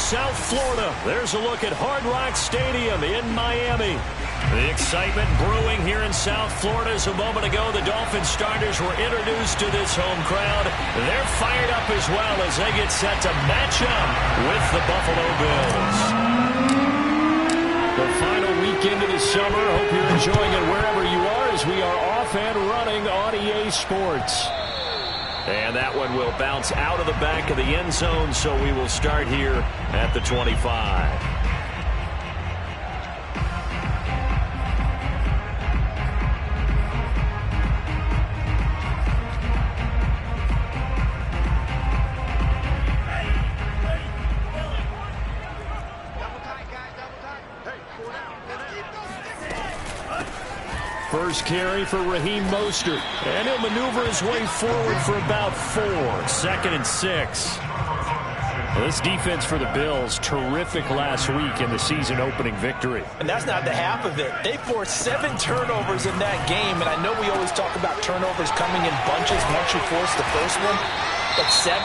South Florida. There's a look at Hard Rock Stadium in Miami. The excitement brewing here in South Florida. As a moment ago, the Dolphins starters were introduced to this home crowd. They're fired up as well as they get set to match up with the Buffalo Bills. The final weekend of the summer. Hope you're enjoying it wherever you are as we are off and running on EA Sports. And that one will bounce out of the back of the end zone, so we will start here at the 25. First carry for Raheem Mostert. And he'll maneuver his way forward for about 4. 2nd and 6. Well, this defense for the Bills, terrific last week in the season-opening victory. And that's not the half of it. They forced 7 turnovers in that game, and I know we always talk about turnovers coming in bunches once you force the first one. But 7?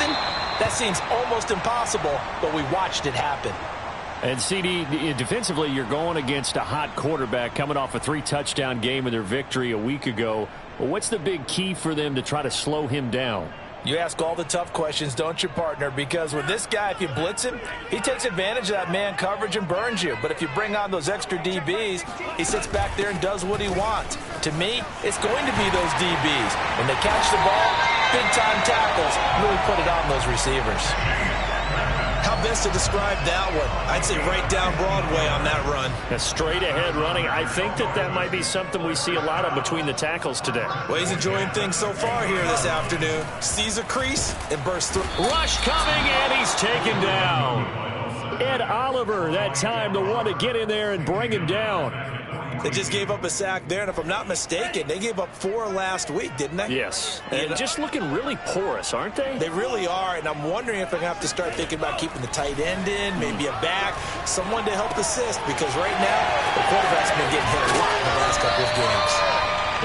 That seems almost impossible, but we watched it happen. And, CD, defensively, you're going against a hot quarterback coming off a 3-touchdown game in their victory a week ago. Well, what's the big key for them to try to slow him down? You ask all the tough questions, don't you, partner? Because with this guy, if you blitz him, he takes advantage of that man coverage and burns you. But if you bring on those extra DBs, he sits back there and does what he wants. To me, it's going to be those DBs. When they catch the ball, big-time tackles, really put it on those receivers. How best to describe that one? I'd say right down Broadway on that run. A straight-ahead running. I think that might be something we see a lot of between the tackles today. Well, he's enjoying things so far here this afternoon. Sees a crease and bursts through. Rush coming, and he's taken down. Ed Oliver, that time, the one to get in there and bring him down. They just gave up a sack there, and if I'm not mistaken, they gave up 4 last week, didn't they? Yes, and just looking really porous, aren't they? They really are, and I'm wondering if I'm going to have to start thinking about keeping the tight end in, maybe a back, someone to help assist, because right now, the quarterback's been getting hit a lot in the last couple of games.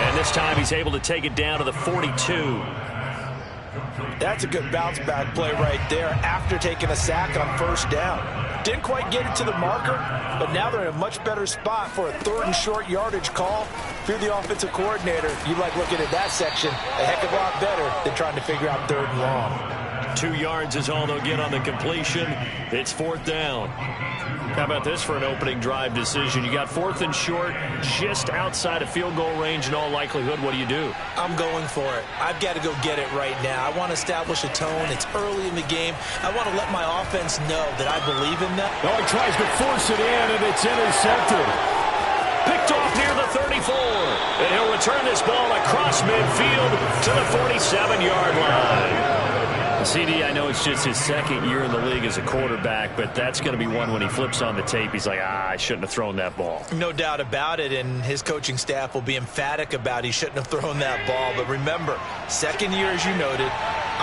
And this time, he's able to take it down to the 42. That's a good bounce-back play right there after taking a sack on first down. Didn't quite get it to the marker, but now they're in a much better spot for a 3rd and short yardage call. If you're the offensive coordinator, you like looking at that section a heck of a lot better than trying to figure out 3rd and long. 2 yards is all they'll get on the completion. It's 4th down. How about this for an opening drive decision? You got 4th and short, just outside of field goal range in all likelihood. What do you do? I'm going for it. I've got to go get it right now. I want to establish a tone. It's early in the game. I want to let my offense know that I believe in them. Oh, he tries to force it in, and it's intercepted. Picked off near the 34. And he'll return this ball across midfield to the 47-yard line. CD, I know it's just his 2nd year in the league as a quarterback, but that's going to be one when he flips on the tape, he's like, I shouldn't have thrown that ball. No doubt about it, and his coaching staff will be emphatic about he shouldn't have thrown that ball. But remember, 2nd year, as you noted,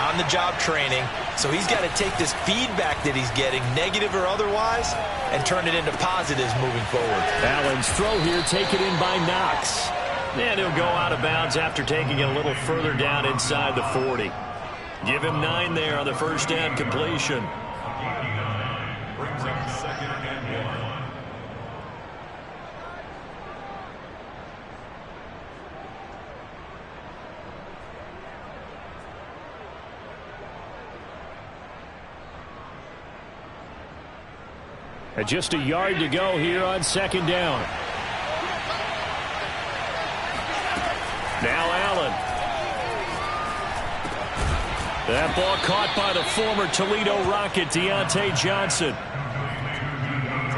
on-the-job training, so he's got to take this feedback that he's getting, negative or otherwise, and turn it into positives moving forward. Allen's throw here taken in by Knox. And he'll go out of bounds after taking it a little further down inside the 40. Give him 9 there on the first down completion. Brings up 2nd and 1. And just a yard to go here on 2nd down. Now Allen. That ball caught by the former Toledo Rocket, Deontay Johnson.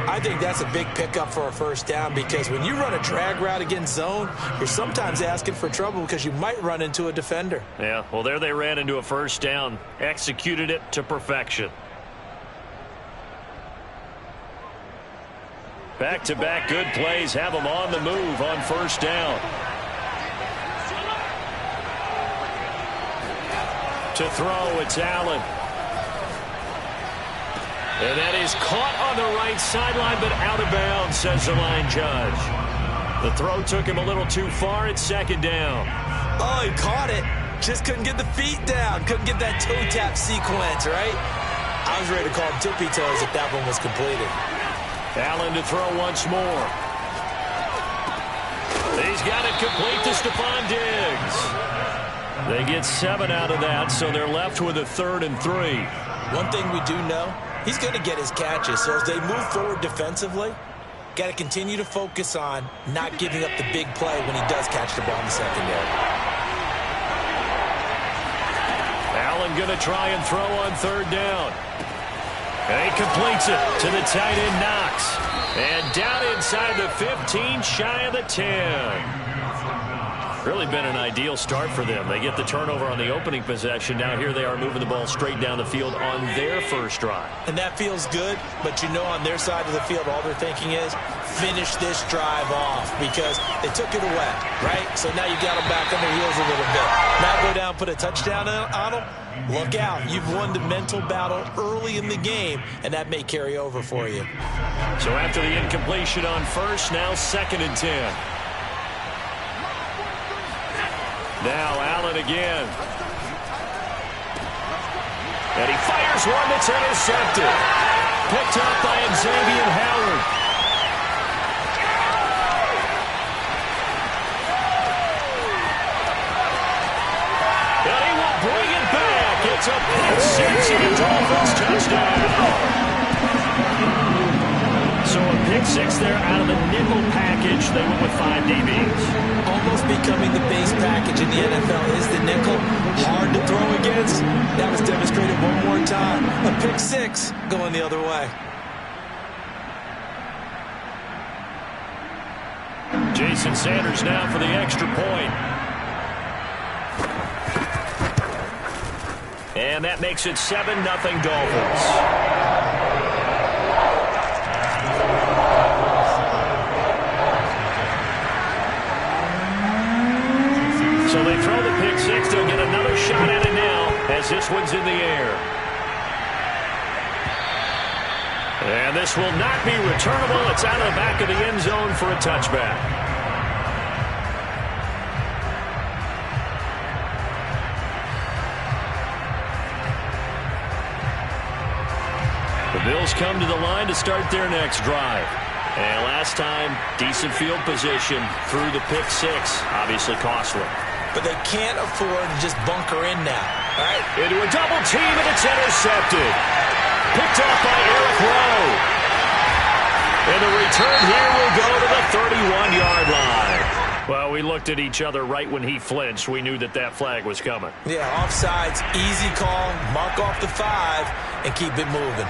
I think that's a big pickup for a first down, because when you run a drag route against zone, you're sometimes asking for trouble because you might run into a defender. Yeah, well, there they ran into a first down, executed it to perfection. Back-to-back good plays have them on the move on first down. To throw, it's Allen. And that is caught on the right sideline, but out of bounds, says the line judge. The throw took him a little too far. It's 2nd down. Oh, he caught it. Just couldn't get the feet down. Couldn't get that toe tap sequence, right? I was ready to call him tippy toes if that one was completed. Allen to throw once more. He's got it complete to Stephon Diggs. They get 7 out of that, so they're left with a 3rd and 3. One thing we do know, he's going to get his catches. So as they move forward defensively, got to continue to focus on not giving up the big play when he does catch the ball in the secondary. Allen going to try and throw on 3rd down. And he completes it to the tight end Knox. And down inside the 15, shy of the 10. Really been an ideal start for them. They get the turnover on the opening possession. Now here they are moving the ball straight down the field on their first drive. And that feels good, but you know on their side of the field all they're thinking is finish this drive off because they took it away, right? So now you got them back on their heels a little bit. Now go down, put a touchdown on them. Look out. You've won the mental battle early in the game, and that may carry over for you. So after the incompletion on first, now 2nd and 10. Now Allen again. And he fires one that's intercepted. Picked up by Xavier Howard. And he will bring it back. It's a pick six and a Dolphins touchdown. So a pick six there out of the nickel package. They went with 5 DBs. Almost becoming the base package in the NFL is the nickel. Hard to throw against. That was demonstrated one more time. A pick six going the other way. Jason Sanders now for the extra point. And that makes it 7-0 Dolphins. So they throw the pick six. They'll get another shot at it now as this one's in the air. And this will not be returnable. It's out of the back of the end zone for a touchback. The Bills come to the line to start their next drive. And last time, decent field position through the pick six. Obviously costly. But they can't afford to just bunker in now. All right? Into a double team, and it's intercepted. Picked off by Eric Rowe. And the return here will go to the 31-yard line. Well, we looked at each other right when he flinched. We knew that that flag was coming. Yeah, offsides, easy call. Mark off the 5 and keep it moving.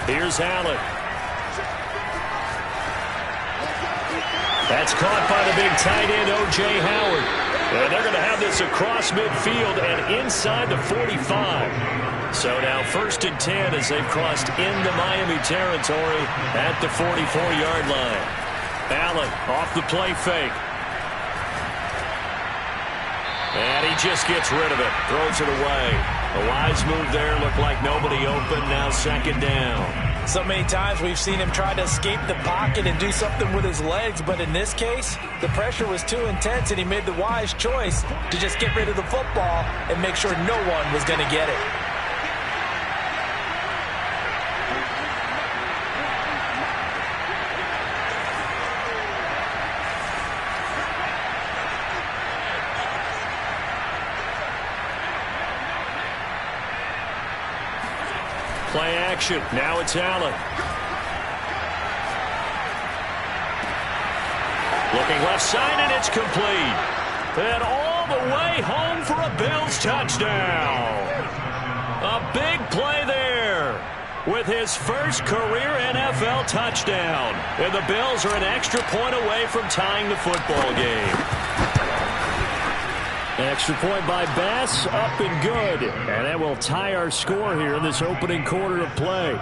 Here's Allen. That's caught by the big tight end, O.J. Howard. And they're going to have this across midfield and inside the 45. So now 1st and 10 as they've crossed into Miami territory at the 44-yard line. Allen off the play fake. And he just gets rid of it. Throws it away. A wise move there. Looked like nobody open. Now 2nd down. So many times we've seen him try to escape the pocket and do something with his legs, but in this case, the pressure was too intense and he made the wise choice to just get rid of the football and make sure no one was going to get it. Play action. Now it's Allen. Looking left side, and it's complete. And all the way home for a Bills touchdown. A big play there with his first career NFL touchdown. And the Bills are an extra point away from tying the football game. Extra point by Bass, up and good. And that will tie our score here in this opening quarter of play.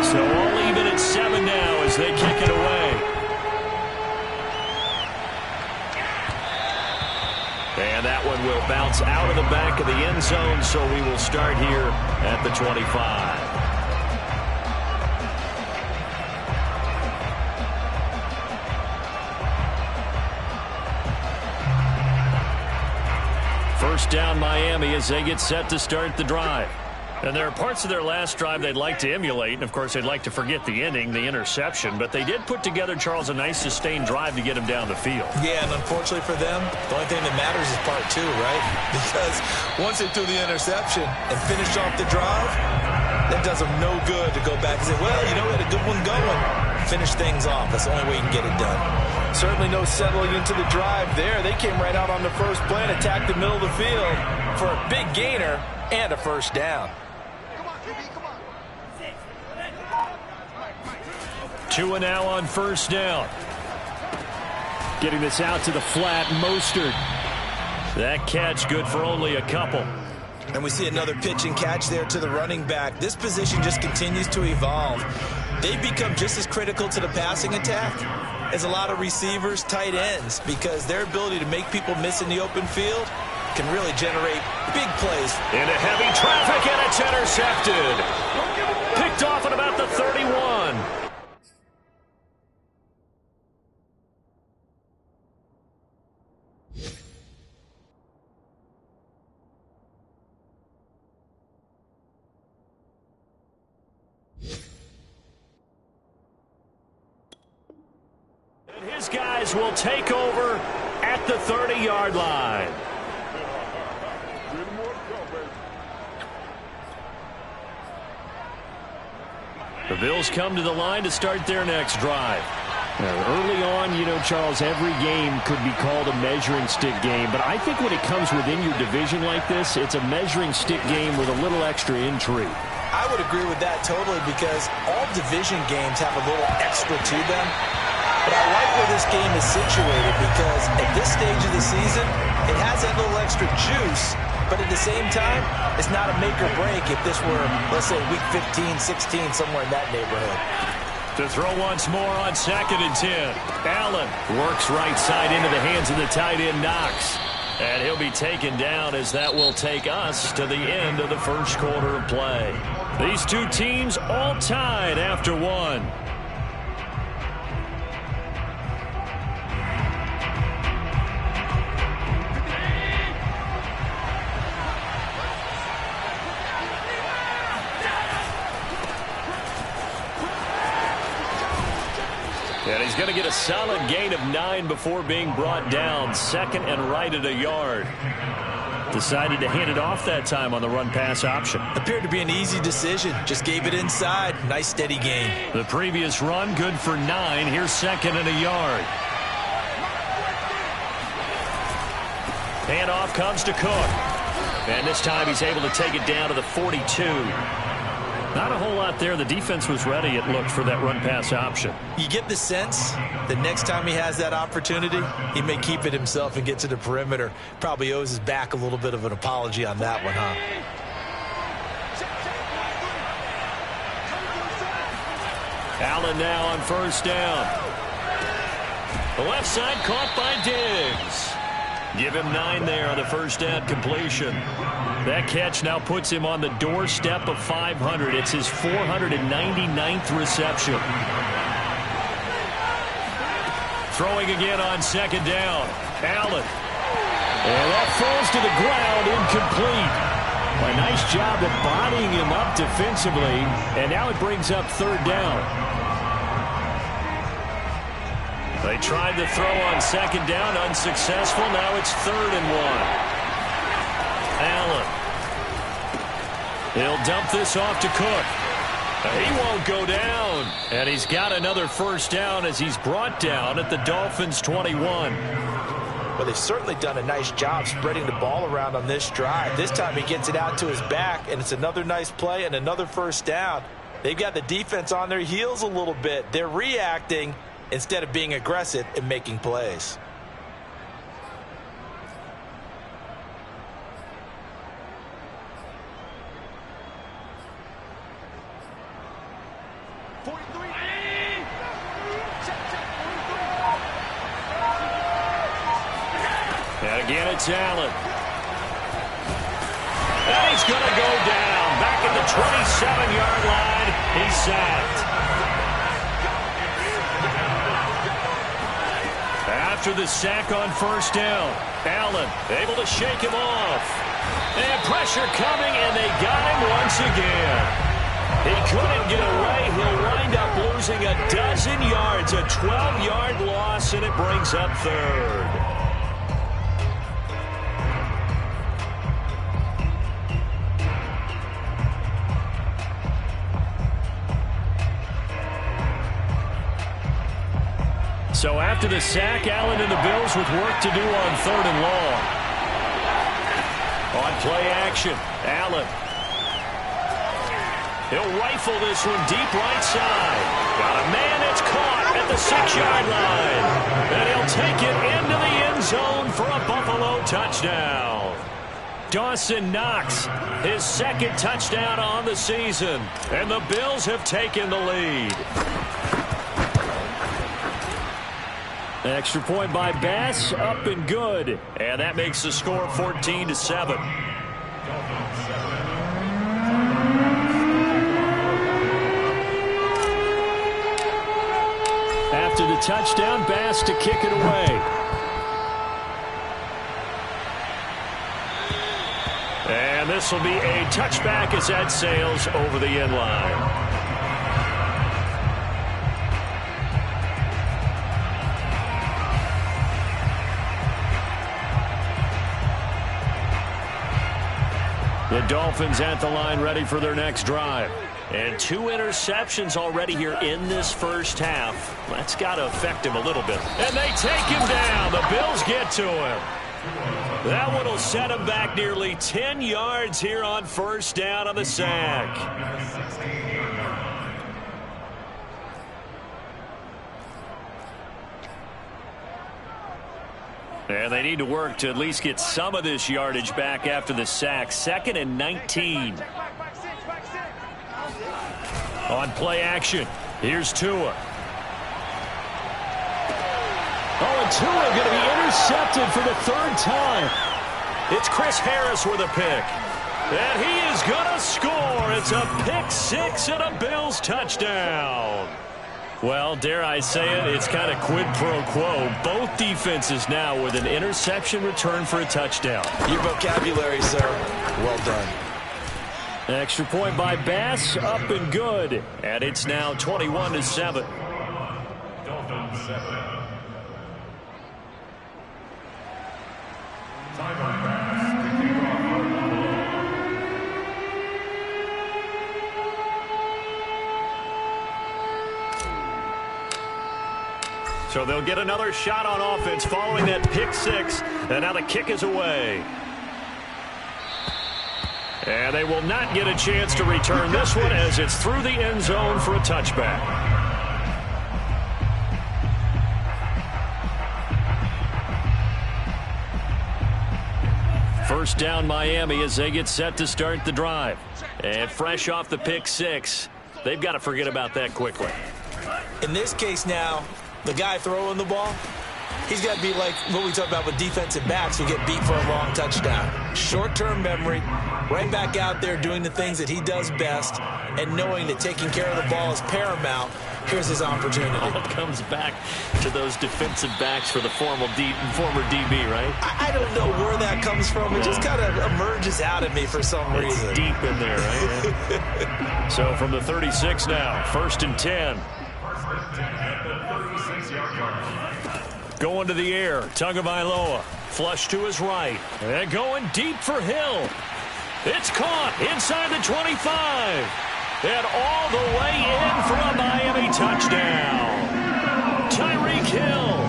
So all even at 7 now as they kick it away. And that one will bounce out of the back of the end zone, so we will start here at the 25. first down Miami as they get set to start the drive. And there are parts of their last drive they'd like to emulate. And, of course, they'd like to forget the ending, the interception. But they did put together, Charles, a nice sustained drive to get him down the field. Yeah, and unfortunately for them, the only thing that matters is part two, right? Because once they threw the interception and finished off the drive, that does them no good to go back and say, well, you know, we had a good one going. Finish things off. That's the only way you can get it done. Certainly no settling into the drive there. They came right out on the first play and attacked the middle of the field for a big gainer and a first down. Tua now on first down. Getting this out to the flat, Mostert. That catch good for only a couple. And we see another pitch and catch there to the running back. This position just continues to evolve. They've become just as critical to the passing attack as a lot of receivers, tight ends, because their ability to make people miss in the open field can really generate big plays. Into heavy traffic, and it's intercepted. Picked off at about the 31. And his guys will take over at the 30-yard line. The Bills come to the line to start their next drive. Now, early on, you know, Charles, every game could be called a measuring stick game. But I think when it comes within your division like this, it's a measuring stick game with a little extra intrigue. I would agree with that totally because all division games have a little extra to them. But I like where this game is situated because at this stage of the season, it has that little extra juice. But at the same time, it's not a make or break if this were, let's say, week 15, 16, somewhere in that neighborhood. To throw once more on 2nd and 10. Allen works right side into the hands of the tight end Knox. And he'll be taken down as that will take us to the end of the first quarter of play. These two teams all tied after one. And he's going to get a solid gain of 9 before being brought down. 2nd and right at a yard. Decided to hand it off that time on the run-pass option. Appeared to be an easy decision. Just gave it inside. Nice steady gain. The previous run good for 9. Here's 2nd and a yard. Handoff comes to Cook. And this time he's able to take it down to the 42. Not a whole lot there. The defense was ready, it looked, for that run-pass option. You get the sense that next time he has that opportunity, he may keep it himself and get to the perimeter. Probably owes his back a little bit of an apology on that one, huh? Allen now on first down. The left side caught by Diggs. Give him 9 there on the first down completion. That catch now puts him on the doorstep of 500. It's his 499th reception. Throwing again on 2nd down. Allen. And that falls to the ground, incomplete. A nice job of bodying him up defensively. And now it brings up 3rd down. They tried to throw on 2nd down, unsuccessful. Now it's 3rd and 1. Allen. He'll dump this off to Cook. He won't go down. And he's got another first down as he's brought down at the Dolphins' 21. Well, they've certainly done a nice job spreading the ball around on this drive. This time he gets it out to his back, and it's another nice play and another first down. They've got the defense on their heels a little bit. They're reacting instead of being aggressive and making plays. And again, it's Allen. And he's going to go down. Back at the 27-yard line. He's sacked. After after the sack on first down. Allen able to shake him off. And pressure coming, and they got him once again. He couldn't get away. He'll wind up losing a dozen yards, a 12-yard loss, and it brings up third. So after the sack, Allen and the Bills with work to do on third and long. On play action, Allen. He'll rifle this one deep right side. Got a man that's caught at the 6-yard line. And he'll take it into the end zone for a Buffalo touchdown. Dawson Knox, his second touchdown on the season. And the Bills have taken the lead. Extra point by Bass, up and good. And that makes the score 14-7. After the touchdown, Bass to kick it away. And this will be a touchback as that sails over the end line. The Dolphins at the line ready for their next drive. And 2 interceptions already here in this first half. That's got to affect him a little bit. And they take him down. The Bills get to him. That one will set him back nearly 10 yards here on first down on the sack. And they need to work to at least get some of this yardage back after the sack. 2nd and 19. On play action, here's Tua. Oh, and Tua going to be intercepted for the 3rd time. It's Chris Harris with a pick. And he is going to score. It's a pick 6 and a Bills touchdown. Well, dare I say it, it's kind of quid pro quo. Both defenses now with an interception return for a touchdown. Your vocabulary, sir. Well done. Extra point by Bass, up and good. And it's now 21-7. Dolphins 7. Tyler Bass to kick off. So they'll get another shot on offense following that pick 6. And now the kick is away. And they will not get a chance to return this one as it's through the end zone for a touchback. First down Miami as they get set to start the drive. And fresh off the pick 6, they've got to forget about that quickly. In this case now, the guy throwing the ball, he's got to be like what we talk about with defensive backs who get beat for a long touchdown. Short-term memory, right back out there doing the things that he does best, and knowing that taking care of the ball is paramount. Here's his opportunity. All comes back to those defensive backs for the former DB, right? I don't know where that comes from. It just kind of emerges out of me for some reason. It's deep in there, right? So from the 36 now, 1st and 10. Going to the air, Tagovailoa, flush to his right, and going deep for Hill. It's caught inside the 25, and all the way in for a Miami touchdown. Tyreek Hill,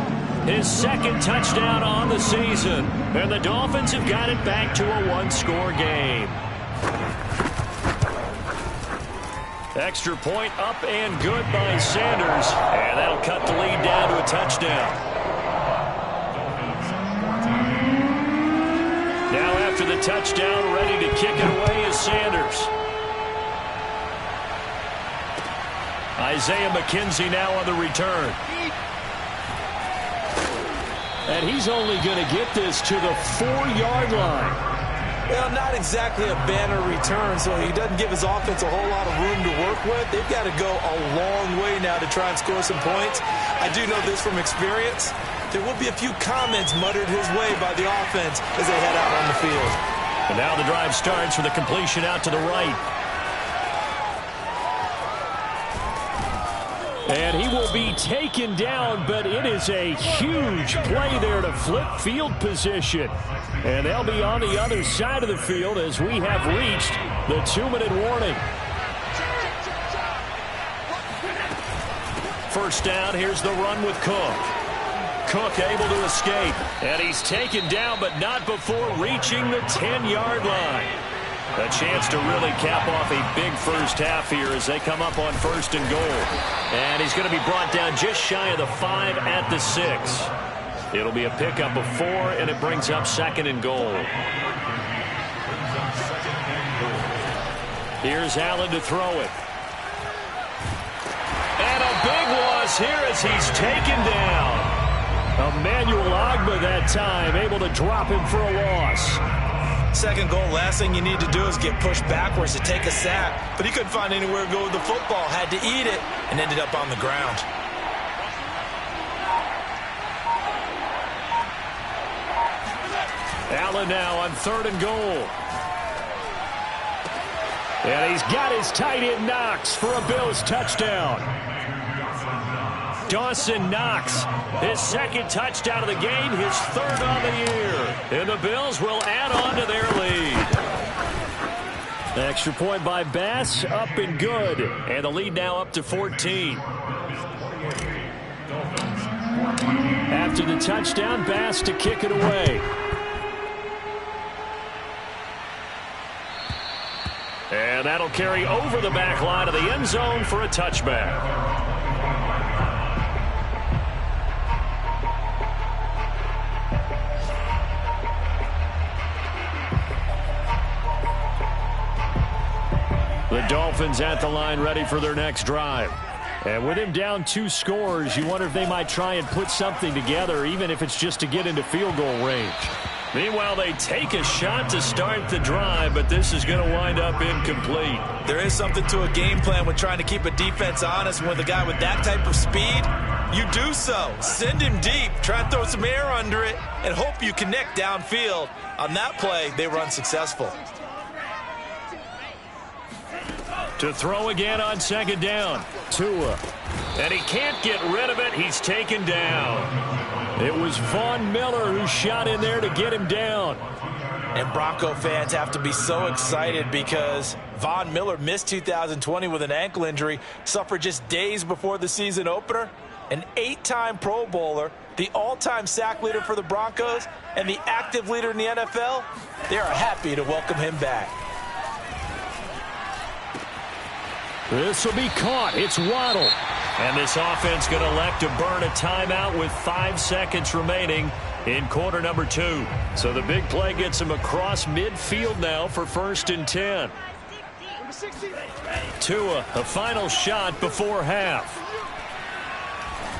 his 2nd touchdown on the season, and the Dolphins have got it back to a 1-score game. Extra point up and good by Sanders, and that'll cut the lead down to a touchdown. Now after the touchdown, ready to kick it away is Sanders. Isaiah McKenzie now on the return. And he's only going to get this to the 4-yard line. Well, not exactly a banner return, so he doesn't give his offense a whole lot of room to work with. They've got to go a long way now to try and score some points. I do know this from experience. There will be a few comments muttered his way by the offense as they head out on the field. And now the drive starts with a completion out to the right. And he will be taken down, but it is a huge play there to flip field position. And they'll be on the other side of the field as we have reached the 2-minute warning. First down, here's the run with Cook. Cook able to escape. And he's taken down, but not before reaching the 10-yard line. A chance to really cap off a big first half here as they come up on 1st and goal. And he's going to be brought down just shy of the 5 at the 6. It'll be a pickup of 4, and it brings up 2nd and goal. Here's Allen to throw it. And a big loss here as he's taken down. Emmanuel Ogbah that time able to drop him for a loss. 2nd goal, last thing you need to do is get pushed backwards to take a sack. But he couldn't find anywhere to go with the football. Had to eat it and ended up on the ground. Allen now on 3rd and goal. And he's got his tight end Knox for a Bills touchdown. Dawson Knox, his 2nd touchdown of the game, his 3rd on the year. And the Bills will add on to their lead. Extra point by Bass, up and good. And the lead now up to 14. After the touchdown, Bass to kick it away. And that'll carry over the back line of the end zone for a touchback. The Dolphins at the line ready for their next drive. And with him down 2 scores, you wonder if they might try and put something together, even if it's just to get into field goal range. Meanwhile, they take a shot to start the drive, but this is going to wind up incomplete. There is something to a game plan with trying to keep a defense honest. With a guy with that type of speed, you do so. Send him deep, try and throw some air under it, and hope you connect downfield. On that play, they were unsuccessful. To throw again on 2nd down. Tua. And he can't get rid of it. He's taken down. It was Von Miller who shot in there to get him down. And Bronco fans have to be so excited because Von Miller missed 2020 with an ankle injury, suffered just days before the season opener. An 8-time Pro Bowler, the all-time sack leader for the Broncos, and the active leader in the NFL. They are happy to welcome him back. This will be caught. It's Waddle. And this offense going to elect to burn a timeout with 5 seconds remaining in quarter number 2. So the big play gets him across midfield now for 1st and 10. Tua, a final shot before half.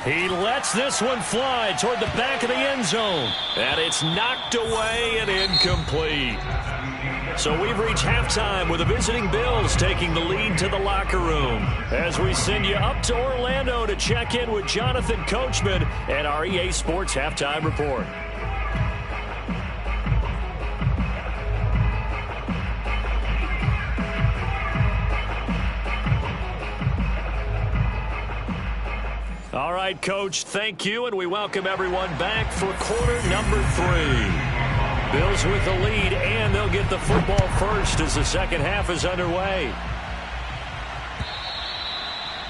He lets this one fly toward the back of the end zone. And it's knocked away and incomplete. So we've reached halftime with the visiting Bills taking the lead to the locker room. As we send you up to Orlando to check in with Jonathan Coachman and our EA Sports Halftime Report. All right, Coach, thank you, and we welcome everyone back for quarter number 3. Bills with the lead, and they'll get the football first as the second half is underway.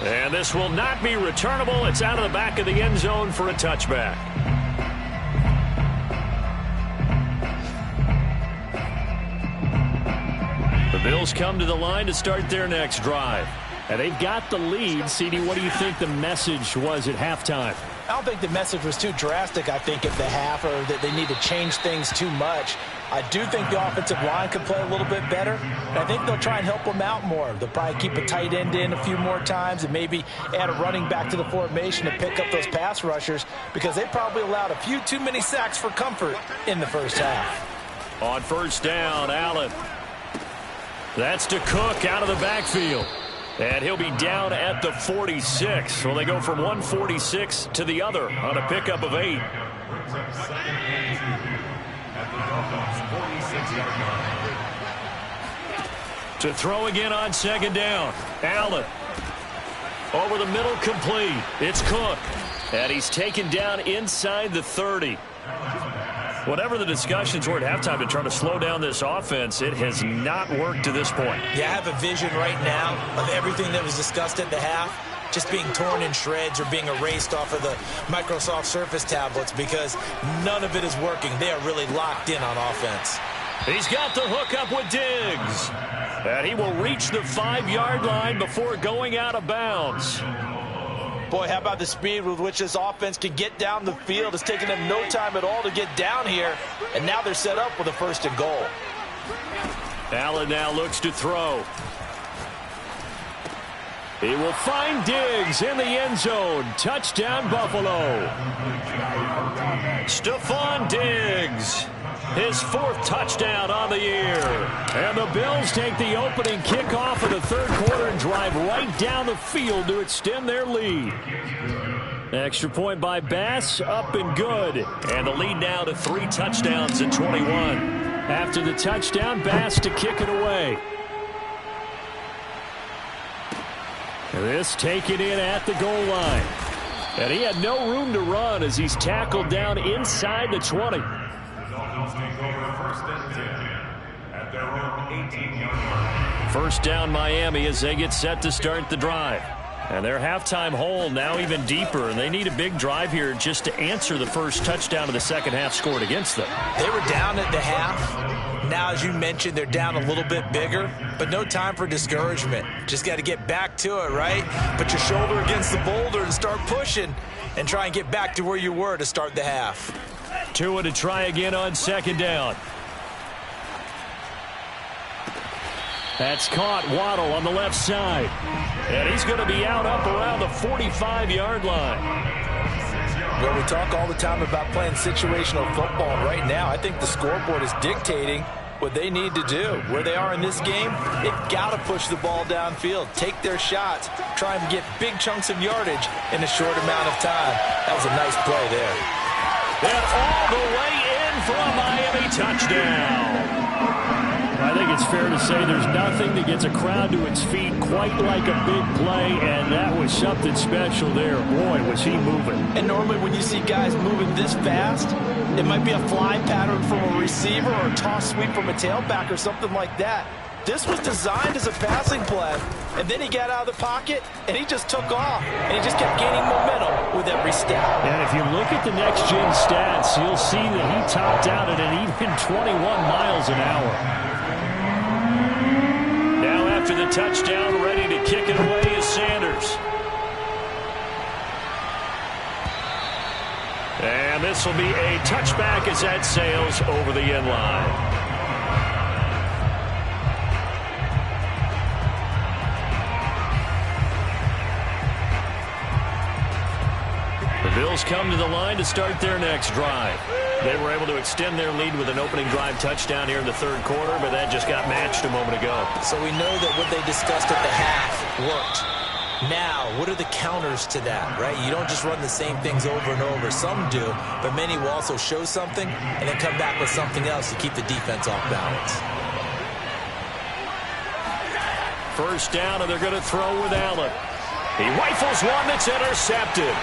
And this will not be returnable. It's out of the back of the end zone for a touchback. The Bills come to the line to start their next drive. And they've got the lead. CD, what do you think the message was at halftime? I don't think the message was too drastic, I think, at the half, or that they need to change things too much. I do think the offensive line could play a little bit better, and I think they'll try and help them out more. They'll probably keep a tight end in a few more times and maybe add a running back to the formation to pick up those pass rushers because they probably allowed a few too many sacks for comfort in the first half. On first down, Allen. That's to Cook out of the backfield. And he'll be down at the 46. So they go from 146 to the other on a pickup of 8. To throw again on second down. Allen. Over the middle, complete. It's Cook. And he's taken down inside the 30. Whatever the discussions were at halftime to try to slow down this offense, it has not worked to this point. Yeah, I have a vision right now of everything that was discussed at the half just being torn in shreds or being erased off of the Microsoft Surface tablets because none of it is working. They are really locked in on offense. He's got the hook up with Diggs. And he will reach the 5-yard line before going out of bounds. Boy, how about the speed with which this offense can get down the field? It's taken them no time at all to get down here, and now they're set up with a 1st and goal. Allen now looks to throw. He will find Diggs in the end zone. Touchdown, Buffalo. Stephon Diggs. His 4th touchdown on the year. And the Bills take the opening kickoff of the 3rd quarter and drive right down the field to extend their lead. Extra point by Bass, up and good. And the lead now to 3 touchdowns at 21. After the touchdown, Bass to kick it away. This taken in at the goal line. And he had no room to run as he's tackled down inside the 20. First down Miami as they get set to start the drive. And their halftime hole now even deeper, and they need a big drive here just to answer the first touchdown of the second half scored against them. They were down at the half. Now, as you mentioned, they're down a little bit bigger, but no time for discouragement. Just got to get back to it, right? Put your shoulder against the boulder and start pushing and try and get back to where you were to start the half. Tua to try again on second down. That's caught. Waddle on the left side. And he's going to be out up around the 45-yard line. Well, we talk all the time about playing situational football. Right now, I think the scoreboard is dictating what they need to do. Where they are in this game, they've got to push the ball downfield, take their shots, try and get big chunks of yardage in a short amount of time. That was a nice play there. And all the way in for a Miami touchdown. I think it's fair to say there's nothing that gets a crowd to its feet quite like a big play, and that was something special there. Boy, was he moving. And normally when you see guys moving this fast, it might be a fly pattern from a receiver or a toss sweep from a tailback or something like that. This was designed as a passing play, and then he got out of the pocket, and he just took off, and he just kept gaining momentum with every step. And if you look at the next-gen stats, you'll see that he topped out at an even 21 miles an hour. Now after the touchdown, ready to kick it away is Sanders. And this will be a touchback as that sails over the end line. The Bills come to the line to start their next drive. They were able to extend their lead with an opening drive touchdown here in the 3rd quarter, but that just got matched a moment ago. So we know that what they discussed at the half worked. Now, what are the counters to that, right? You don't just run the same things over and over. Some do, but many will also show something and then come back with something else to keep the defense off balance. First down, and they're going to throw with Allen. He rifles one that's intercepted.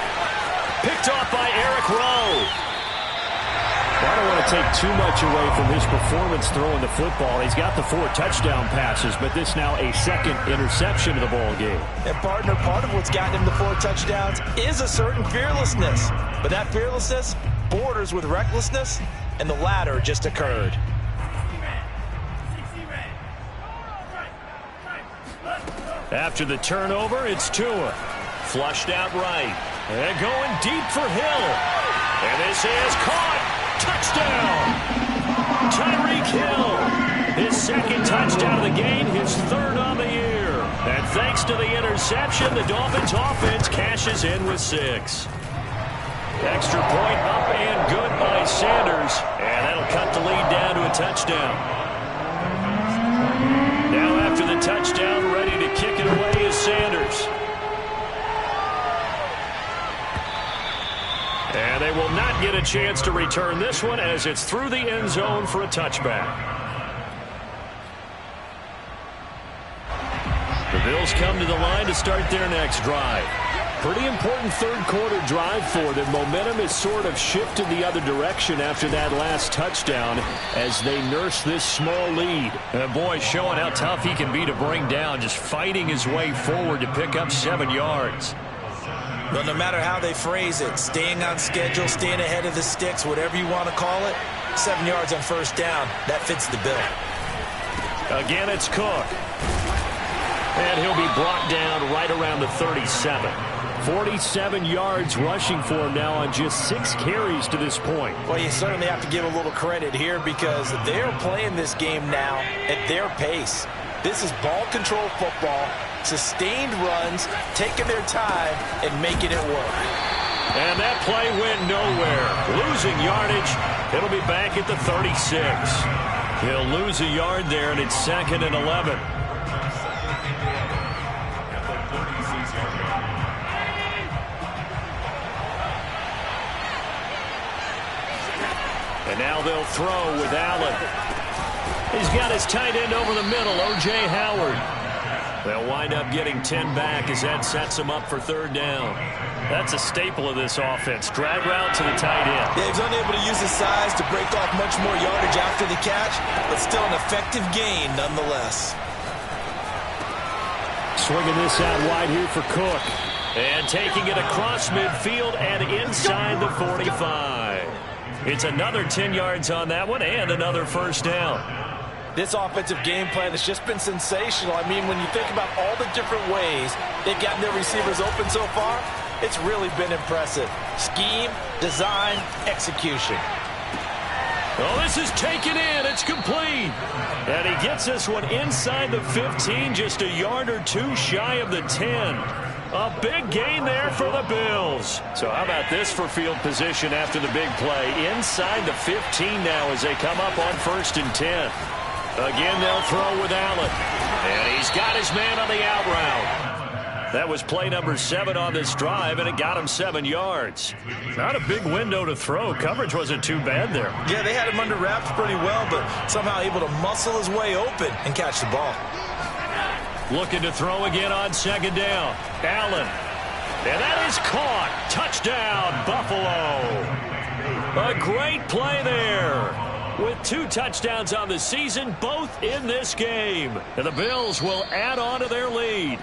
Picked off by Eric Rowe. Well, I don't want to take too much away from his performance throwing the football. He's got the 4 touchdown passes, but this now a 2nd interception of the ball game. And partner, part of what's gotten him the 4 touchdowns is a certain fearlessness. But that fearlessness borders with recklessness, and the latter just occurred. After the turnover, it's Tua. Flushed out right. And going deep for Hill. And this is caught. Touchdown! Tyreek Hill. His 2nd touchdown of the game, his 3rd on the year. And thanks to the interception, the Dolphins offense cashes in with 6. Extra point up and good by Sanders. And that'll cut the lead down to a touchdown. Now after the touchdown, ready to kick it away is Sanders. And they will not get a chance to return this one as it's through the end zone for a touchback. The Bills come to the line to start their next drive. Pretty important third-quarter drive for them. Momentum is sort of shifted the other direction after that last touchdown as they nurse this small lead. And boy, showing how tough he can be to bring down, just fighting his way forward to pick up 7 yards. Well, no matter how they phrase it, staying on schedule, staying ahead of the sticks, whatever you want to call it, 7 yards on first down, that fits the bill. Again, it's Cook. And he'll be brought down right around the 37. 47 yards rushing for him now on just 6 carries to this point. Well, you certainly have to give a little credit here because they're playing this game now at their pace. This is ball control football, sustained runs, taking their time and making it work. And that play went nowhere. Losing yardage. It'll be back at the 36. He'll lose a yard there, and it's 2nd and 11. And now they'll throw with Allen. He's got his tight end over the middle, O.J. Howard. They'll wind up getting 10 back as that sets them up for 3rd down. That's a staple of this offense. Drag route to the tight end. Yeah, he's unable to use his size to break off much more yardage after the catch, but still an effective gain nonetheless. Swinging this out wide here for Cook. And taking it across midfield and inside the 45. It's another 10 yards on that one and another first down. This offensive game plan has just been sensational. I mean, when you think about all the different ways they've gotten their receivers open so far, it's really been impressive. Scheme, design, execution. Oh, this is taken in. It's complete. And he gets this one inside the 15, just a yard or two shy of the 10. A big gain there for the Bills. So how about this for field position after the big play? Inside the 15 now as they come up on 1st and 10. Again, they'll throw with Allen. And he's got his man on the out route. That was play number 7 on this drive, and it got him 7 yards. Not a big window to throw. Coverage wasn't too bad there. Yeah, they had him under wraps pretty well, but somehow able to muscle his way open and catch the ball. Looking to throw again on 2nd down. Allen. And that is caught. Touchdown, Buffalo. A great play there. With 2 touchdowns on the season, both in this game. And the Bills will add on to their lead.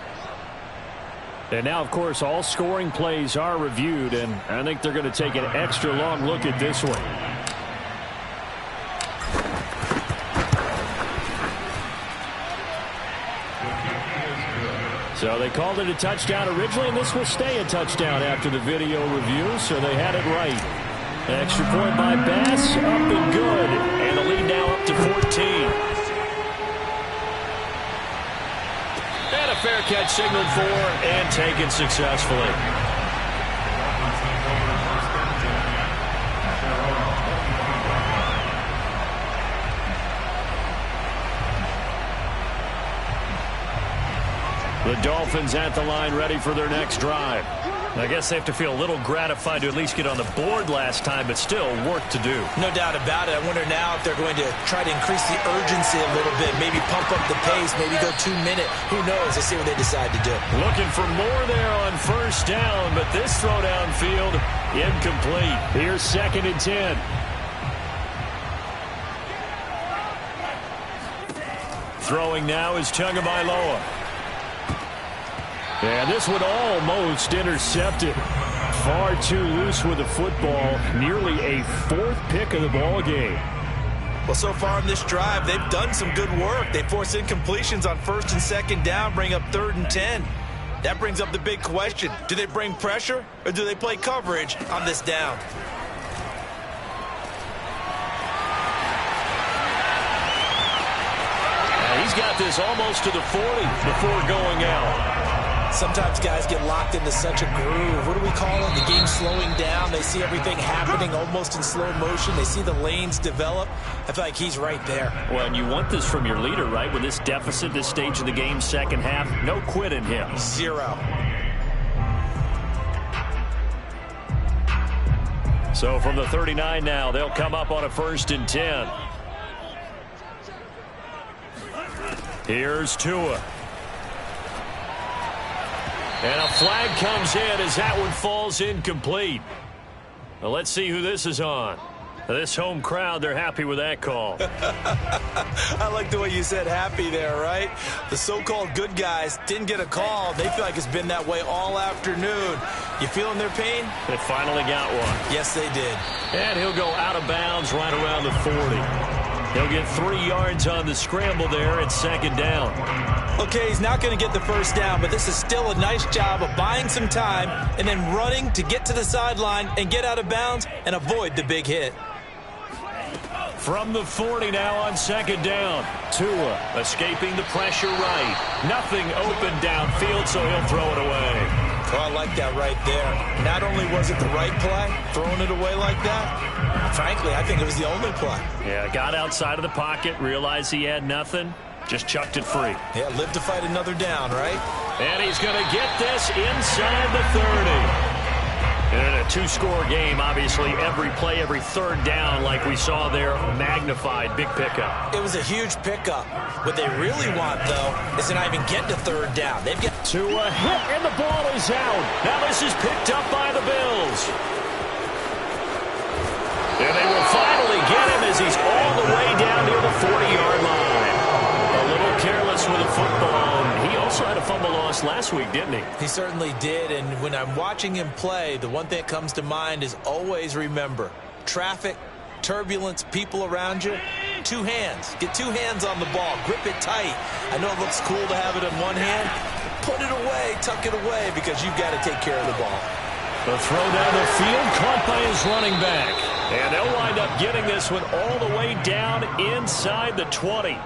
And now, of course, all scoring plays are reviewed, and I think they're going to take an extra long look at this one. So they called it a touchdown originally, and this will stay a touchdown after the video review, so they had it right. Extra point by Bass, up and good. And the lead now up to 14. And a fair catch signaled for and taken successfully. The Dolphins at the line ready for their next drive. I guess they have to feel a little gratified to at least get on the board last time, but still work to do. No doubt about it. I wonder now if they're going to try to increase the urgency a little bit, maybe pump up the pace, maybe go 2 minute. Who knows? Let's see what they decide to do. Looking for more there on 1st down, but this throw downfield incomplete. Here's 2nd and 10. Throwing now is Tagovailoa. And this one almost intercepted. Far too loose with the football. Nearly a 4th pick of the ball game. Well, so far in this drive, they've done some good work. They force incompletions on 1st and 2nd down, bring up 3rd and 10. That brings up the big question. Do they bring pressure or do they play coverage on this down? He's got this almost to the 40 before going out. Sometimes guys get locked into such a groove. What do we call it? The game slowing down. They see everything happening almost in slow motion. They see the lanes develop. I feel like he's right there. Well, and you want this from your leader, right? With this deficit, this stage of the game, second half, no quit in him. Zero. So from the 39 now, they'll come up on a 1st and 10. Here's Tua. And a flag comes in as that one falls incomplete. Well, let's see who this is on. This home crowd, they're happy with that call. I like the way you said happy there, right? The so-called good guys didn't get a call. They feel like it's been that way all afternoon. You feeling their pain? They finally got one. Yes, they did. And he'll go out of bounds right around the 40. He'll get 3 yards on the scramble there at 2nd down. Okay, he's not going to get the 1st down, but this is still a nice job of buying some time and then running to get to the sideline and get out of bounds and avoid the big hit. From the 40 now on 2nd down. Tua escaping the pressure right. Nothing open downfield, so he'll throw it away. Oh, I like that right there. Not only was it the right play, throwing it away like that, frankly, I think it was the only play. Yeah, got outside of the pocket, realized he had nothing, just chucked it free. Yeah, live to fight another down, right? And he's going to get this inside the 30. And in a 2-score game, obviously, every play, every 3rd down, like we saw there, magnified, big pickup. It was a huge pickup. What they really want, though, is to not even get to 3rd down. They've got to a hit, and the ball is out. Now this is picked up by the Bills. And they will finally get him as he's all the way down near the 40-yard line. A little careless with the football. He also had a fumble loss last week, didn't he? He certainly did, and when I'm watching him play, the one thing that comes to mind is always remember, traffic, turbulence, people around you, 2 hands. Get 2 hands on the ball. Grip it tight. I know it looks cool to have it in one hand. Put it away, tuck it away, because you've got to take care of the ball. The throw down the field, caught by his running back. And they'll wind up getting this one all the way down inside the 20.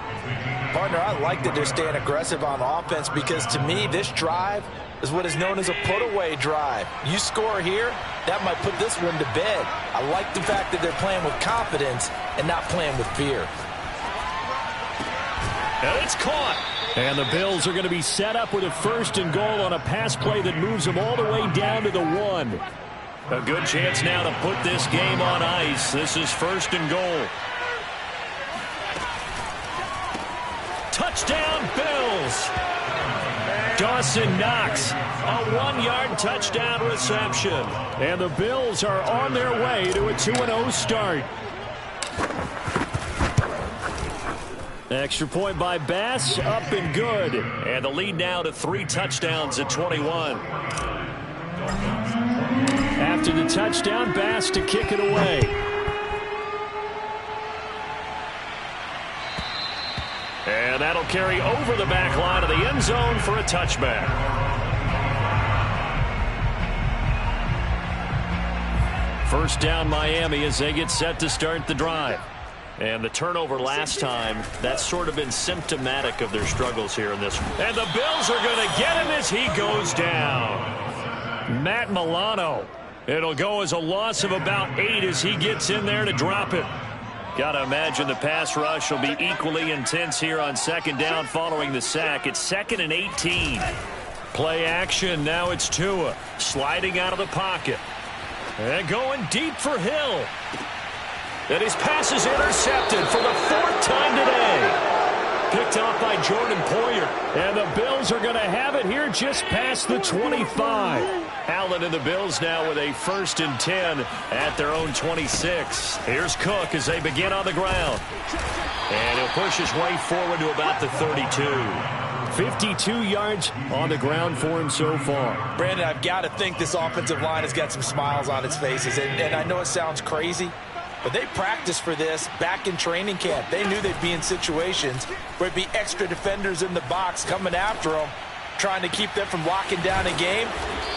Partner, I like that they're staying aggressive on offense because, to me, this drive is what is known as a put-away drive. You score here, that might put this one to bed. I like the fact that they're playing with confidence and not playing with fear. And it's caught. And the Bills are going to be set up with a 1st and goal on a pass play that moves them all the way down to the 1. A good chance now to put this game on ice. This is 1st and goal. Touchdown, Bills. Dawson Knox, a 1-yard touchdown reception. And the Bills are on their way to a 2-0 start. Extra point by Bass, up and good. And the lead now to 3 touchdowns at 21. After the touchdown, Bass to kick it away. And that'll carry over the back line of the end zone for a touchback. First down, Miami, as they get set to start the drive. And the turnover last time, that's sort of been symptomatic of their struggles here in this one. And the Bills are going to get him as he goes down. Matt Milano. It'll go as a loss of about 8 as he gets in there to drop it. Got to imagine the pass rush will be equally intense here on 2nd down following the sack. It's 2nd and 18. Play action. Now it's Tua sliding out of the pocket. And going deep for Hill. And his pass is intercepted for the 4th time today. Picked off by Jordan Poyer. And the Bills are going to have it here just past the 25. Allen and the Bills now with a 1st and 10 at their own 26. Here's Cook as they begin on the ground. And he'll push his way forward to about the 32. 52 yards on the ground for him so far. Brandon, I've got to think this offensive line has got some smiles on its faces. And I know it sounds crazy, but they practiced for this back in training camp. They knew they'd be in situations where it'd be extra defenders in the box coming after them, trying to keep them from locking down a game.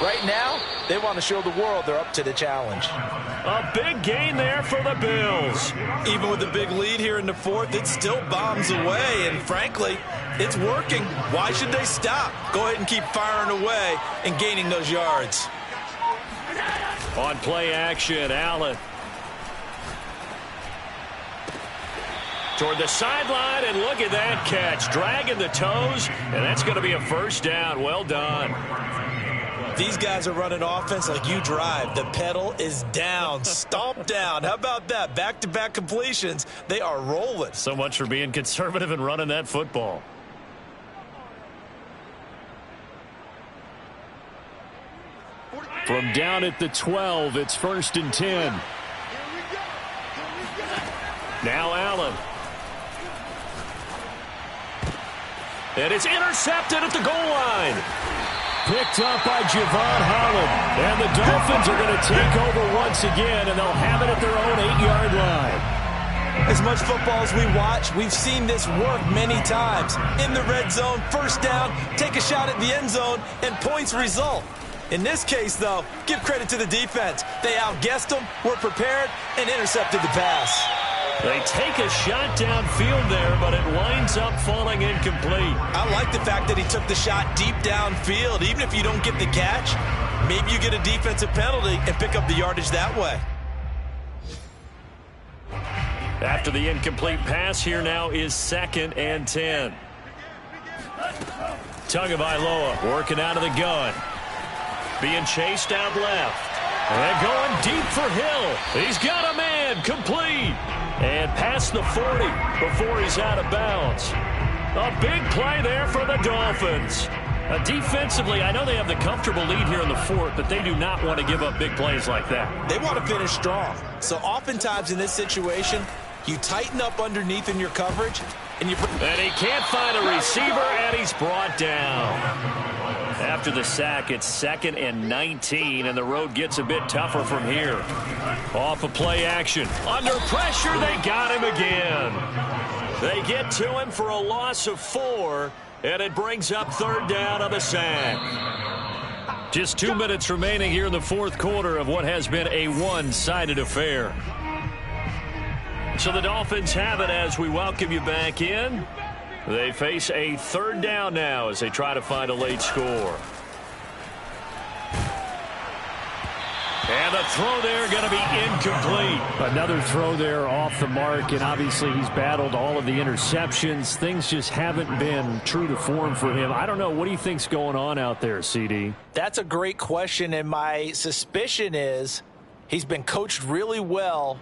Right now, they want to show the world they're up to the challenge. A big gain there for the Bills. Even with the big lead here in the fourth, it still bombs away, and frankly, it's working. Why should they stop? Go ahead and keep firing away and gaining those yards. On play action, Allen. Toward the sideline, and look at that catch. Dragging the toes, and that's going to be a first down. Well done. These guys are running offense like you drive. The pedal is down, stomp down. How about that? Back-to-back completions. They are rolling. So much for being conservative and running that football. From down at the 12, it's 1st and 10. Now Allen. And it's intercepted at the goal line. Picked up by Javon Holland. And the Dolphins are going to take over once again, and they'll have it at their own 8-yard line. As much football as we watch, we've seen this work many times. In the red zone, first down, take a shot at the end zone, and points result. In this case, though, give credit to the defense. They outguessed them, were prepared, and intercepted the pass. They take a shot downfield there, but it winds up falling incomplete. I like the fact that he took the shot deep downfield. Even if you don't get the catch, maybe you get a defensive penalty and pick up the yardage that way. After the incomplete pass, here now is 2nd and 10. Tagovailoa working out of the gun. Being chased out left. And going deep for Hill. He's got a man, complete. And past the 40 before he's out of bounds. A big play there for the Dolphins. Defensively, I know they have the comfortable lead here in the fourth, but they do not want to give up big plays like that. They want to finish strong. So oftentimes in this situation, you tighten up underneath in your coverage. And he can't find a receiver, and he's brought down. After the sack, it's 2nd and 19, and the road gets a bit tougher from here. Off of play action. Under pressure, they got him again. They get to him for a loss of 4, and it brings up 3rd down on the sack. Just 2 minutes remaining here in the fourth quarter of what has been a one-sided affair. So the Dolphins have it as we welcome you back in. They face a 3rd down now as they try to find a late score. And the throw there going to be incomplete. Another throw there off the mark, and obviously he's battled all of the interceptions. Things just haven't been true to form for him. I don't know. What do you think's going on out there, CD? That's a great question, and my suspicion is he's been coached really well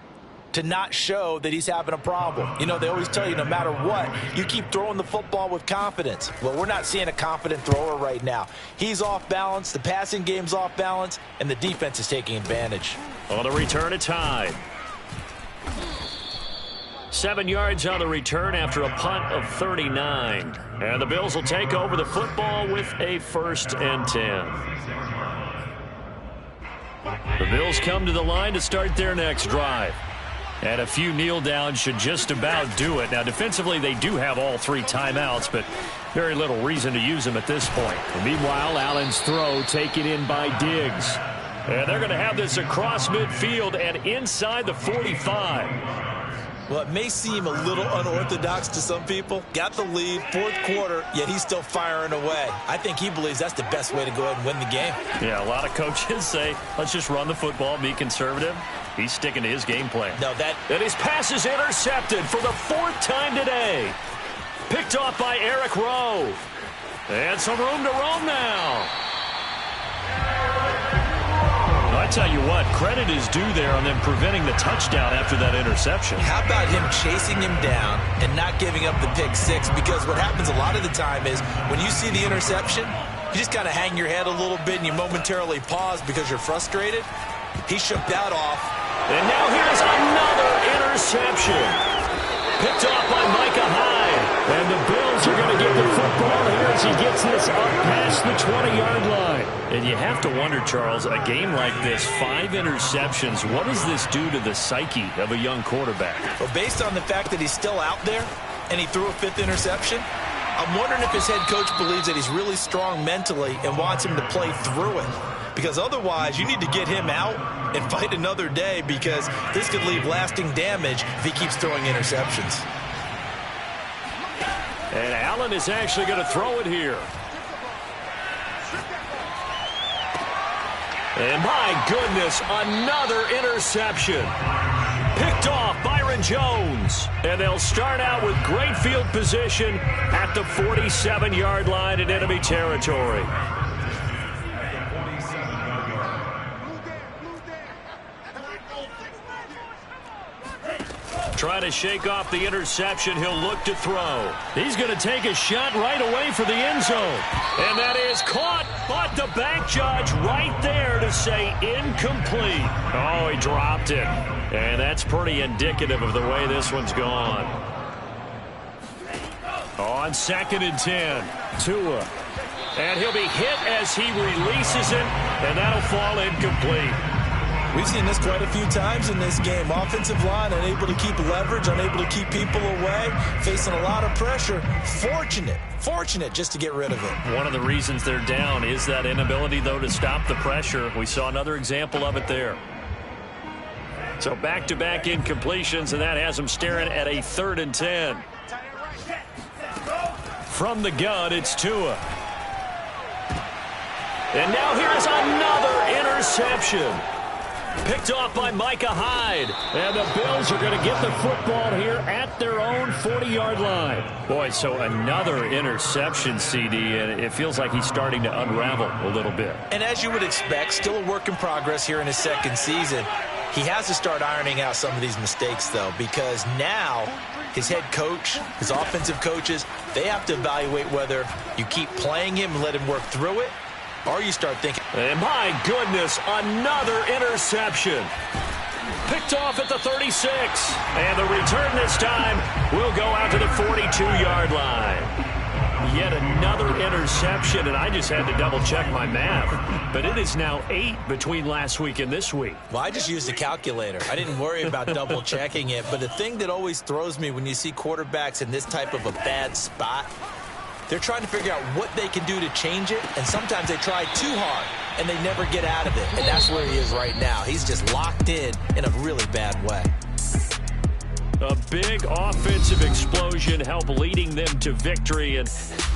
to not show that he's having a problem. You know, they always tell you no matter what, you keep throwing the football with confidence. Well, we're not seeing a confident thrower right now. He's off balance, the passing game's off balance, and the defense is taking advantage. On the return, it's Hyde. 7 yards on the return after a punt of 39. And the Bills will take over the football with a 1st and 10. The Bills come to the line to start their next drive. And a few kneel downs should just about do it. Now, defensively, they do have all 3 timeouts, but very little reason to use them at this point. And meanwhile, Allen's throw taken in by Diggs. And they're going to have this across midfield and inside the 45. Well, it may seem a little unorthodox to some people. Got the lead, fourth quarter, yet he's still firing away. I think he believes that's the best way to go ahead and win the game. Yeah, a lot of coaches say, let's just run the football, be conservative. He's sticking to his game plan. No, and his pass is intercepted for the 4th time today. Picked off by Eric Rowe. And some room to roam now. I tell you what, credit is due there on them preventing the touchdown after that interception. How about him chasing him down and not giving up the pick 6? Because what happens a lot of the time is when you see the interception, you just kind of hang your head a little bit and you momentarily pause because you're frustrated. He shook that off. And now here's another interception. Picked off by Micah Hyde. And the Bills are going to get the football here as he gets this up past the 20-yard line. And you have to wonder, Charles, a game like this, 5 interceptions, what does this do to the psyche of a young quarterback? Well, based on the fact that he's still out there and he threw a 5th interception, I'm wondering if his head coach believes that he's really strong mentally and wants him to play through it. Because otherwise, you need to get him out and fight another day, because this could leave lasting damage if he keeps throwing interceptions. And Allen is actually going to throw it here. And my goodness, another interception. Picked off Byron Jones. And they'll start out with great field position at the 47-yard line in enemy territory. Trying to shake off the interception. He'll look to throw. He's going to take a shot right away for the end zone. And that is caught, but the back judge right there to say incomplete. Oh, he dropped it. And that's pretty indicative of the way this one's gone. On 2nd and 10, Tua. And he'll be hit as he releases it, and that'll fall incomplete. We've seen this quite a few times in this game. Offensive line unable to keep leverage, unable to keep people away, facing a lot of pressure. Fortunate just to get rid of it. One of the reasons they're down is that inability, though, to stop the pressure. We saw another example of it there. So back-to-back incompletions, and that has them staring at a 3rd and 10. From the gun, it's Tua. And now here's another interception. Picked off by Micah Hyde. And the Bills are going to get the football here at their own 40-yard line. Boy, so another interception, CD, and it feels like he's starting to unravel a little bit. And as you would expect, still a work in progress here in his 2nd season. He has to start ironing out some of these mistakes, though, because now his head coach, his offensive coaches, they have to evaluate whether you keep playing him and let him work through it, or you start thinking. And my goodness, another interception. Picked off at the 36. And the return this time will go out to the 42-yard line. Yet another interception, and I just had to double-check my math. But it is now 8 between last week and this week. Well, I just used a calculator. I didn't worry about double-checking it. But the thing that always throws me when you see quarterbacks in this type of a bad spot, they're trying to figure out what they can do to change it, and sometimes they try too hard, and they never get out of it. And that's where he is right now. He's just locked in a really bad way. A big offensive explosion helped leading them to victory, and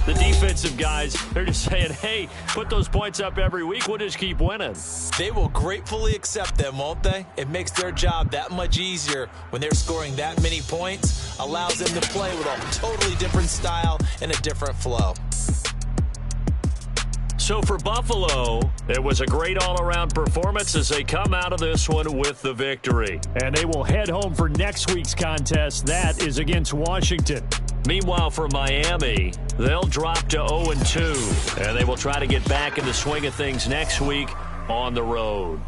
the defensive guys, they're just saying, hey, put those points up every week, we'll just keep winning. They will gratefully accept them, won't they? It makes their job that much easier when they're scoring that many points, allows them to play with a totally different style and a different flow. So for Buffalo, it was a great all-around performance as they come out of this one with the victory. And they will head home for next week's contest. That is against Washington. Meanwhile, for Miami, they'll drop to 0-2, and they will try to get back in the swing of things next week on the road.